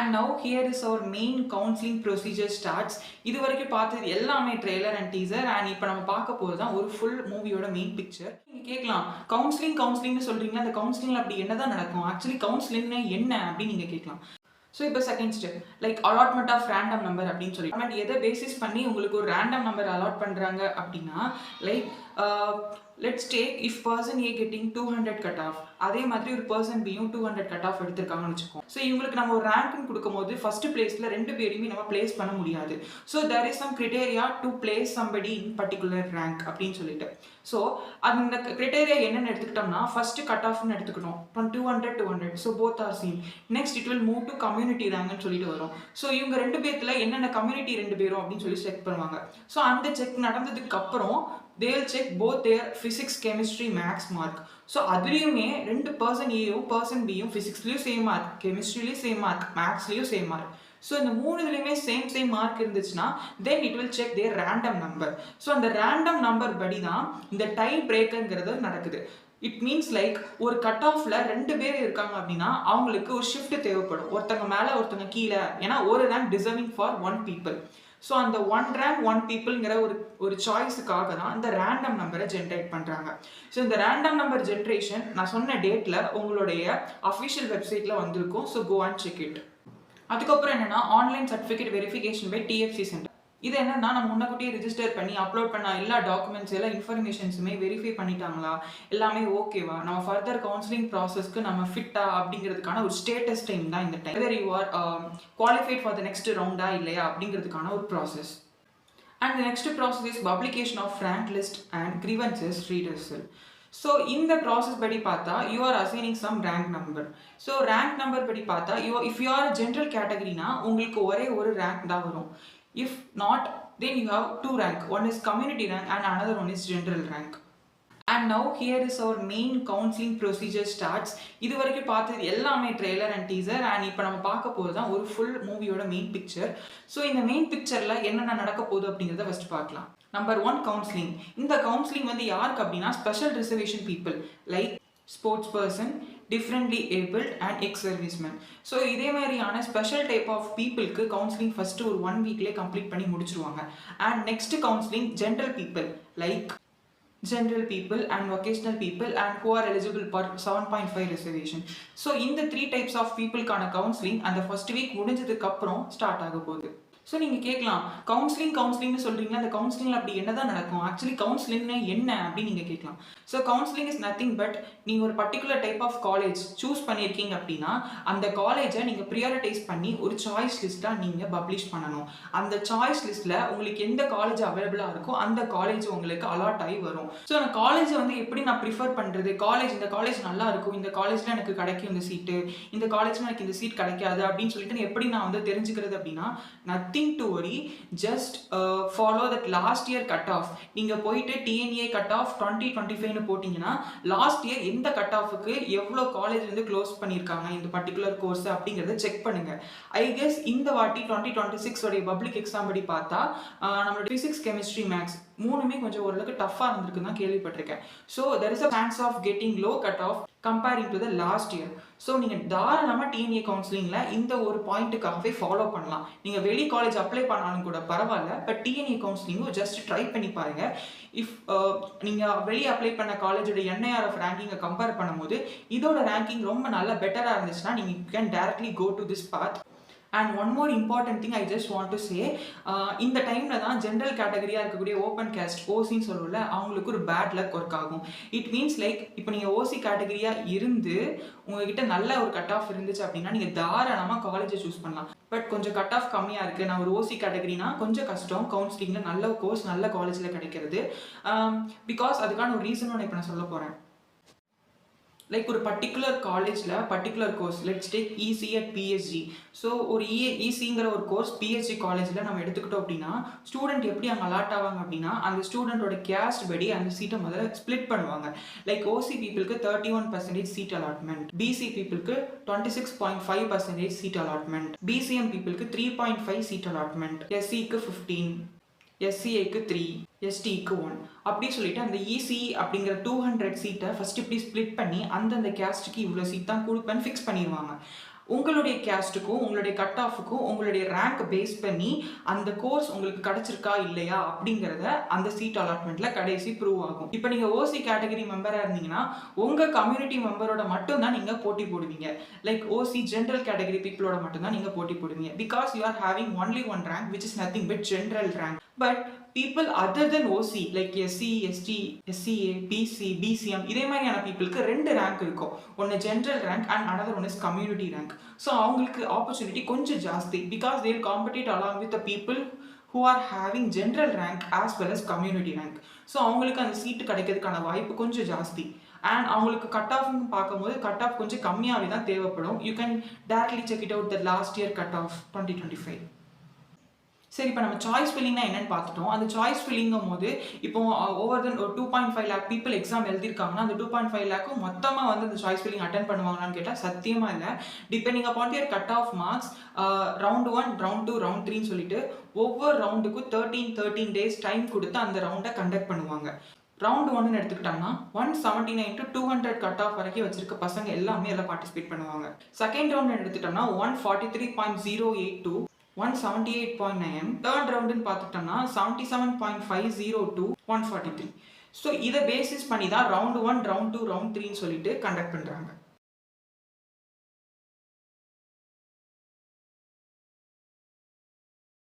And now here is our main counseling procedure starts. இது வரைக்கும் பார்த்தது எல்லாமே ட்ரெய்லர் அண்ட் டீசர் அண்ட் இப்போ நம்ம பார்க்க போகிறது தான் ஒரு ஃபுல் மூவியோட மெயின் பிக்சர். நீங்கள் கேட்கலாம் கவுன்சிலிங்னு சொல்கிறீங்க, அந்த கவுன்சிலிங்கில் அப்படி என்ன தான் நடக்கும், ஆக்சுவலி கவுன்சிலிங்னா என்ன அப்படின்னு நீங்கள் கேட்கலாம். ஸோ இப்போ second step like allotment of random number அப்படின்னு சொல்லி அண்ட் எதை பேசிஸ் பண்ணி உங்களுக்கு ஒரு ரேண்டம் நம்பர் அலாட் பண்ணுறாங்க அப்படின்னா like let's take if person A getting 200 cut of, அதே மாதிரி ஒரு பர்சன் பியும் 200 கட் ஆஃப் எடுத்திருக்காங்கன்னு வச்சுக்கோம். ஸோ இவங்களுக்கு நம்ம ஒரு ரேங்க்னு கொடுக்கும்போது ஃபர்ஸ்ட் பிளேஸில் ரெண்டு பேரையுமே நம்ம பிளேஸ் பண்ண முடியாது. So there is some criteria to place somebody in particular rank அப்படின்னு சொல்லிட்டு. ஸோ அந்த கிரிட்டேரியா என்னென்னு எடுத்துக்கிட்டோம்னா ஃபர்ஸ்ட் கட் ஆஃப்னு எடுத்துக்கணும் from 200. So both are same. Next it will move to community ரேங்க்னு சொல்லிட்டு வரும். ஸோ இவங்க ரெண்டு பேர்த்துல என்னென்ன கம்யூனிட்டி ரெண்டு பேரும் அப்படின்னு சொல்லி செக் பண்ணுவாங்க. ஸோ அந்த செக் நடந்ததுக்கு அப்புறம் they will check both their physics, chemistry, maths mark. So அதுலேயுமே ரெண்டு பர்சன் ஏயும் பர்சன் பியும் ஃபிசிக்ஸ்லேயும் சேம் மார்க், கெமிஸ்ட்ரிலையும் சேம் மார்க், மேத்ஸ்லேயும் சேம் மார்க். ஸோ இந்த மூணு இதுலையுமே சேம் மார்க் இருந்துச்சுன்னா then it will check their random number. So அந்த ரேண்டம் நம்பர் படி தான் இந்த டை பிரேக்குங்கிறது நடக்குது. இட் மீன்ஸ் லைக் ஒரு கட் ஆஃப்ல ரெண்டு பேர் இருக்காங்க அப்படின்னா அவங்களுக்கு ஒரு ஷிஃப்ட் தேவைப்படும், ஒருத்தங்க மேலே ஒருத்தங்க கீழே. ஏன்னா ஒரு rank deserving for one people. So அந்த ஒன் ரேங்க் ஒன் பீப்புள்ங்கிற ஒரு சாய்ஸுக்காக தான் இந்த ரேண்டம் நம்பரை ஜென்ரேட் பண்ணுறாங்க. ஸோ இந்த ரேண்டம் நம்பர் ஜென்ரேஷன் நான் சொன்ன டேட்டில் உங்களுடைய அஃபிஷியல் வெப்சைட்டில் வந்திருக்கும். So go and check it. அதுக்கப்புறம் என்னென்னா online certificate verification by TFC centre. இது என்னன்னா நம்ம முன்னக்கூட்டியே ரிஜிஸ்டர் பண்ணி அப்லோட் பண்ண எல்லா டாக்குமெண்ட்ஸ் எல்லா இன்ஃபர்மேஷன்ஸுமே வெரிஃபை பண்ணிட்டாங்களா, எல்லாமே ஓகேவா, நம்ம ஃபர்தர் கவுன்சிலிங் ப்ராசஸ்க்கு நம்ம ஃபிட்டா அப்படிங்கிறதுக்கான ஒரு ஸ்டேட்டஸ் டைம் தான் இந்த time. Whether you are qualified for the next ரவுண்டா இல்லையா அப்படிங்கிறதுக்கான ஒரு process. And the next process is publication of rank list and grievances redressal. So இந்த ப்ராசஸ் படி பார்த்தா you are assigning some rank number. So rank number படி பார்த்தா if you are general கேட்டகரினா உங்களுக்கு ஒரே ஒரு ரேங்க் தான் வரும். If not, then you have two rank. One is community rank and another one is general rank. And now here is our main counseling procedure starts. இது வரைக்கும் பார்த்தது எல்லாமே ட்ரெய்லர் அண்ட் டீசர் அண்ட் இப்போ நம்ம பார்க்க போகிறது தான் ஒரு ஃபுல் மூவியோட மெயின் பிக்சர். ஸோ இந்த மெயின் பிக்சரில் என்னென்ன நடக்க போகுது அப்படிங்கிறத ஃபர்ஸ்ட் பார்க்கலாம். Number 1 counselling. இந்த கவுன்சிலிங் வந்து யாருக்கு அப்படின்னா special reservation people like sports person, differently abled and X serviceman. So இதே மாதிரியான ஸ்பெஷல் டைப் ஆஃப் பீப்புளுக்கு கவுன்சிலிங் ஃபஸ்ட்டு ஒரு 1 வீக்லேயே கம்ப்ளீட் பண்ணி முடிச்சிருவாங்க. And next counselling general people like general people and vocational people and who are eligible for 7.5 reservation. So இந்த 3 types of பீப்புளுக்கான counselling அந்த first week முடிஞ்சதுக்கு அப்புறம் ஸ்டார்ட் ஆக போகுது. ஸோ நீங்கள் கேட்கலாம் கவுன்சிலிங்னு சொல்கிறீங்களா, அந்த கவுன்சிலிங்கில் அப்படி என்ன தான் நடக்கும், ஆக்சுவலி கவுன்சிலிங்னா என்ன அப்படின்னு நீங்கள் கேட்கலாம். So counselling is nothing but நீங்கள் ஒரு particular type of college choose பண்ணியிருக்கீங்க அப்படின்னா அந்த காலேஜை நீங்கள் ப்ரியாரிட்டைஸ் பண்ணி ஒரு சாய்ஸ் லிஸ்ட்டாக நீங்கள் பப்ளிஷ் பண்ணணும். அந்த சாய்ஸ் லிஸ்ட்டில் உங்களுக்கு எந்த காலேஜ் அவைலபிளாக இருக்கோ அந்த காலேஜ் உங்களுக்கு அலாட் ஆகி வரும். ஸோ அந்த காலேஜை வந்து எப்படி நான் ப்ரிஃபர் பண்ணுறது, இந்த காலேஜ் நல்லா இருக்கும், இந்த காலேஜில் எனக்கு கிடைக்கும் இந்த சீட்டு, இந்த காலேஜில் எனக்கு இந்த சீட் கிடைக்காது அப்படின்னு சொல்லிட்டு எப்படி நான் வந்து தெரிஞ்சுக்கிறது அப்படின்னா nothing to worry, just follow that last year cut off. நீங்க போயிட்டு TNA cut off 2025 னு போடிங்கனா லாஸ்ட் இயர் எந்த கட் ஆஃப்க்கு எவ்வளவு காலேஜ் வந்து க்ளோஸ் பண்ணிருக்காங்க இந்த பர்టిక్యులர் கோர்ஸ் அப்படிங்கறத செக் பண்ணுங்க. ஐ கெஸ் இந்த வாட்டி 2026 உடைய பப்ளிக் எக்ஸாம் படி பார்த்தா நம்மளோட physics, chemistry, maths மூணுமே கொஞ்சம் ஓரளவுக்கு டஃப்பா இருந்திருக்குன்னு தான் கேள்விப்பட்டிருக்கேன். So there is a chance of getting low cut off comparing to the last year. So நீங்கள் தாராளமாக டிஎன்ஏ கவுன்சிலிங்கில் இந்த ஒரு பாயிண்ட்டுக்காகவே ஃபாலோ பண்ணலாம். நீங்கள் வெளி காலேஜ் அப்ளை பண்ணாலும் கூட பரவாயில்ல, பட் டிஎன்ஏ கவுன்சிலிங்கும் ஜஸ்ட் ட்ரை பண்ணி பாருங்கள். இஃப் நீங்கள் வெளியே அப்ளை பண்ண காலேஜோட NIRF ரேங்கிங்கை கம்பேர் பண்ணும்போது இதோட ரேங்கிங் ரொம்ப நல்ல பெட்டராக இருந்துச்சுன்னா நீங்கள் can directly go to this path. And one more important thing I just want to say, இந்த டைமில் தான் ஜென்ரல் கேட்டகரியாக இருக்கக்கூடிய ஓப்பன் கேஸ்ட் ஓசின்னு சொல்லுவோம்ல, அவங்களுக்கு ஒரு பேட் லக் ஒர்க் ஆகும். இட் மீன்ஸ் லைக் இப்போ நீங்கள் ஓசி கேட்டகரியாக இருந்து உங்ககிட்ட நல்ல ஒரு கட் ஆஃப் இருந்துச்சு அப்படின்னா நீங்கள் தாராளமாக காலேஜை சூஸ் பண்ணலாம். பட் கொஞ்சம் கட் ஆஃப் கம்மியாக இருக்குது, நான் ஒரு ஓசி கேட்டகரினா கொஞ்சம் கஷ்டம் கவுன்சிலிங்கில் நல்ல கோர்ஸ் நல்ல காலேஜில் கிடைக்கிறது. பிகாஸ் அதுக்கான ஒரு ரீசனும் இப்போ நான் சொல்ல போகிறேன். லைக் ஒரு பர்டிகுலர் காலேஜில் particular course let's take EC at PSG. So ஒரு இசிங்கிற ஒரு கோர்ஸ் பிஎஸ்ஜி காலேஜில் நம்ம எடுத்துக்கிட்டோம் அப்படின்னா ஸ்டூடெண்ட் எப்படி அங்கே அலாட் ஆவாங்க அப்படின்னா அந்த ஸ்டூடெண்ட்டோட கேஸ்ட் படி அந்த சீட்டை முதல்ல ஸ்பிளிட் பண்ணுவாங்க. லைக் ஓசி பீப்புளுக்கு 31% சீட் அலாட்மெண்ட், பிசி பீப்புளுக்கு 26.5% சீட் அலாட்மெண்ட், பிசிஎம் பீப்புளுக்கு 3.5 சீட் அலாட்மெண்ட், எஸ்சிக்கு 15, எஸ்சிஏக்கு 3, எஸ்டிக்கு 1 அப்படி சொல்லிட்டு அந்த இசி அப்படிங்கிற 200 சீட்டை ஃபர்ஸ்ட் இப்படி ஸ்பிளிட் பண்ணி அந்தந்த கேஸ்ட்டுக்கு இவ்வளோ சீட் தான் கொடுப்பேன்னு ஃபிக்ஸ் பண்ணிடுவாங்க. உங்களுடைய கேஸ்ட்டுக்கும் உங்களுடைய கட் ஆஃபுக்கும் உங்களுடைய ரேங்க் பேஸ் பண்ணி அந்த கோர்ஸ் உங்களுக்கு கிடைச்சிருக்கா இல்லையா அப்படிங்கிறத அந்த சீட் அலாட்மெண்ட்ல கடைசி ப்ரூவ் ஆகும். இப்போ நீங்க ஓசி கேட்டகரி மெம்பரா இருந்தீங்கன்னா உங்க கம்யூனிட்டி மெம்பரோட மட்டும் தான் நீங்க போட்டி போடுவீங்க. லைக் ஓசி ஜென்ரல் கேட்டகரி பீப்புளோட மட்டும் தான் நீங்க போட்டி போடுவீங்க. Because you are having only one rank which is nothing but general rank. But people other than OC like SC, ST, SCA, BC, BCM இதே மாதிரியான பீப்புளுக்கு 2 ரேங்க் இருக்கும். ஒன்று general rank and another one is community rank. So அவங்களுக்கு opportunity கொஞ்சம் ஜாஸ்தி because they will compete along with the people who are having general rank as well as community rank. So அவங்களுக்கு அந்த சீட்டு கிடைக்கிறதுக்கான வாய்ப்பு கொஞ்சம் ஜாஸ்தி. அண்ட் அவங்களுக்கு கட் ஆஃப்னு பார்க்கும்போது கட் ஆஃப் கொஞ்சம் கம்மியாகவே தான் தேவைப்படும். You can directly check it out the last year cut off 2025. சரி, இப்போ நம்ம சாய்ஸ் ஃபில்லிங்னா என்னன்னு பார்த்துட்டோம். அந்த சாய்ஸ் ஃபில்லிங்கும் போது இப்போ ஓவர் தென் ஒரு 2.5 lakh பீப்புள் எக்ஸாம் எழுதிருக்காங்கன்னா அந்த 2.5 lakhம் மொத்தமாக வந்து அந்த சாய்ஸ் ஃபில்லிங் அட்டன் பண்ணுவாங்களான்னு கேட்டால் சத்தியமாக இல்லை. Depending upon your cut off marks round 1, round 2, round 3ன்னு சொல்லிட்டு ஒவ்வொரு ரவுண்டுக்கும் 13 days டைம் கொடுத்து அந்த ரவுண்டை கண்டக்ட் பண்ணுவாங்க. ரவுண்ட் 1 எடுத்துக்கிட்டாங்கன்னா 179 to 200 கட் ஆஃப் வரைக்கும் வச்சிருக்க பசங்க எல்லாமே எல்லாம் பார்ட்டிசிபேட் பண்ணுவாங்க. செகண்ட் ரவுண்ட் எடுத்துக்கிட்டோம்னா 143.082, 178.9. தேர்ட் ரவுண்டுன்னு பார்த்துட்டோம்னா 77.50 to 143. ஸோ இதை பேசிஸ் பண்ணி தான் ரவுண்ட் 1, ரவுண்ட் 2, ரவுண்ட் 3ன்னு சொல்லிட்டு கண்டக்ட் பண்ணுறாங்க.